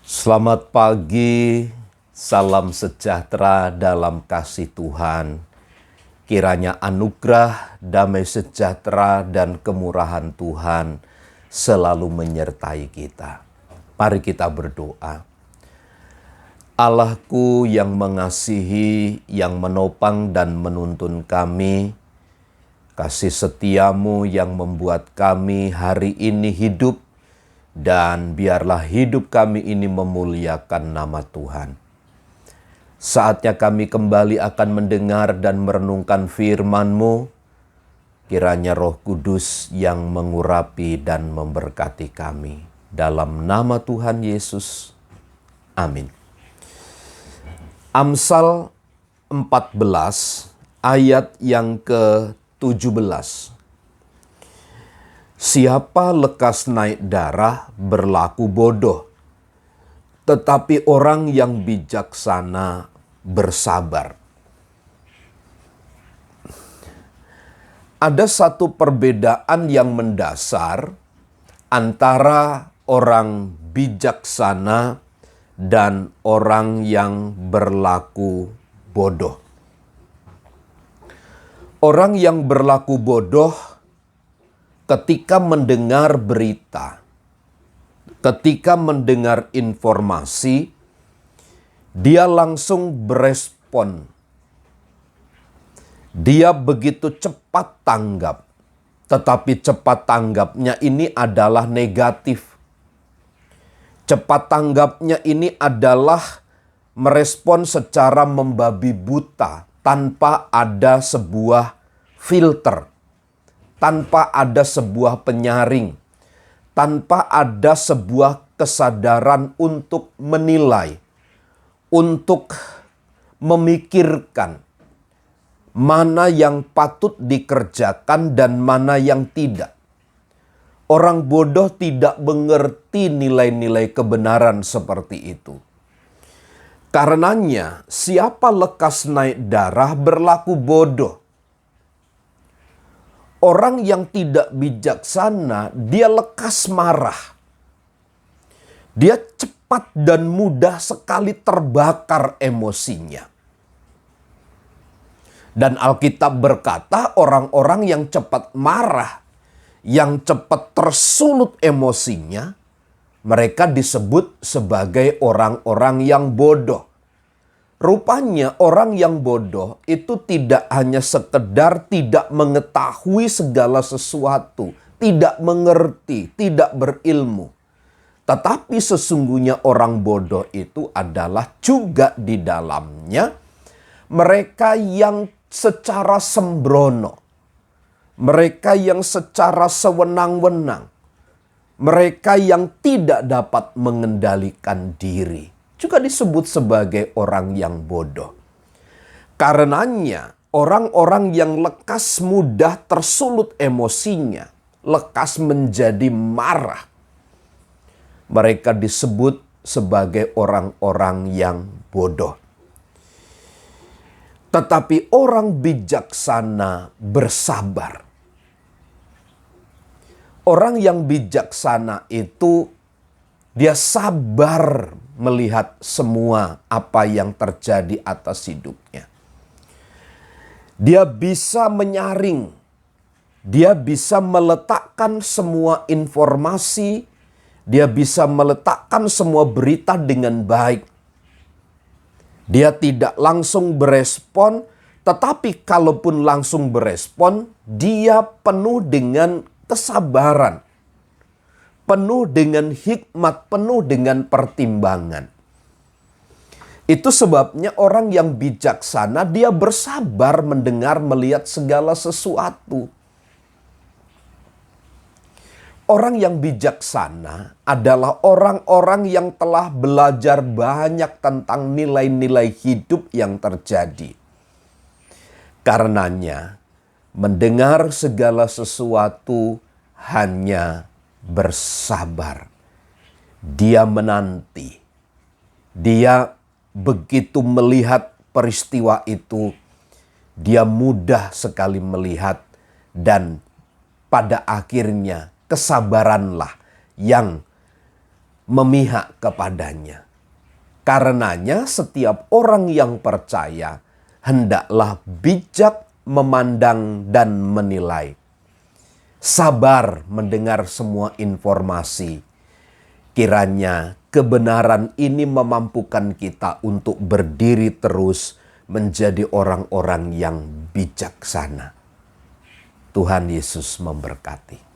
Selamat pagi, salam sejahtera dalam kasih Tuhan. Kiranya anugerah, damai sejahtera, dan kemurahan Tuhan selalu menyertai kita. Mari kita berdoa. Allahku yang mengasihi, yang menopang dan menuntun kami, kasih setiamu yang membuat kami hari ini hidup, dan biarlah hidup kami ini memuliakan nama Tuhan. Saatnya kami kembali akan mendengar dan merenungkan firman-Mu, kiranya Roh Kudus yang mengurapi dan memberkati kami. Dalam nama Tuhan Yesus, amin. Amsal 14 ayat yang ke-17. Siapa lekas naik darah berlaku bodoh, tetapi orang yang bijaksana bersabar. Ada satu perbedaan yang mendasar antara orang bijaksana dan orang yang berlaku bodoh. Orang yang berlaku bodoh ketika mendengar berita, ketika mendengar informasi, dia langsung berespon. Dia begitu cepat tanggap, tetapi cepat tanggapnya ini adalah negatif. Cepat tanggapnya ini adalah merespon secara membabi buta tanpa ada sebuah filter, tanpa ada sebuah penyaring, tanpa ada sebuah kesadaran untuk menilai, untuk memikirkan mana yang patut dikerjakan dan mana yang tidak. Orang bodoh tidak mengerti nilai-nilai kebenaran seperti itu. Karenanya, siapa lekas naik darah berlaku bodoh. Orang yang tidak bijaksana, dia lekas marah. Dia cepat dan mudah sekali terbakar emosinya. Dan Alkitab berkata orang-orang yang cepat marah, yang cepat tersulut emosinya, mereka disebut sebagai orang-orang yang bodoh. Rupanya orang yang bodoh itu tidak hanya sekedar tidak mengetahui segala sesuatu, tidak mengerti, tidak berilmu. Tetapi sesungguhnya orang bodoh itu adalah juga di dalamnya mereka yang secara sembrono, mereka yang secara sewenang-wenang, mereka yang tidak dapat mengendalikan diri, juga disebut sebagai orang yang bodoh. Karenanya, orang-orang yang lekas mudah tersulut emosinya, lekas menjadi marah, mereka disebut sebagai orang-orang yang bodoh. Tetapi orang bijaksana bersabar. Orang yang bijaksana itu dia sabar melihat semua apa yang terjadi atas hidupnya. Dia bisa menyaring, dia bisa meletakkan semua informasi, dia bisa meletakkan semua berita dengan baik. Dia tidak langsung berespon, tetapi kalaupun langsung berespon, dia penuh dengan kesabaran, penuh dengan hikmat, penuh dengan pertimbangan. Itu sebabnya orang yang bijaksana dia bersabar mendengar melihat segala sesuatu. Orang yang bijaksana adalah orang-orang yang telah belajar banyak tentang nilai-nilai hidup yang terjadi. Karenanya, mendengar segala sesuatu hanya bersabar. Dia menanti. Dia begitu melihat peristiwa itu, dia mudah sekali melihat dan pada akhirnya kesabaranlah yang memihak kepadanya. Karenanya setiap orang yang percaya hendaklah bijak memandang dan menilai. Sabar mendengar semua informasi. Kiranya kebenaran ini memampukan kita untuk berdiri terus menjadi orang-orang yang bijaksana. Tuhan Yesus memberkati.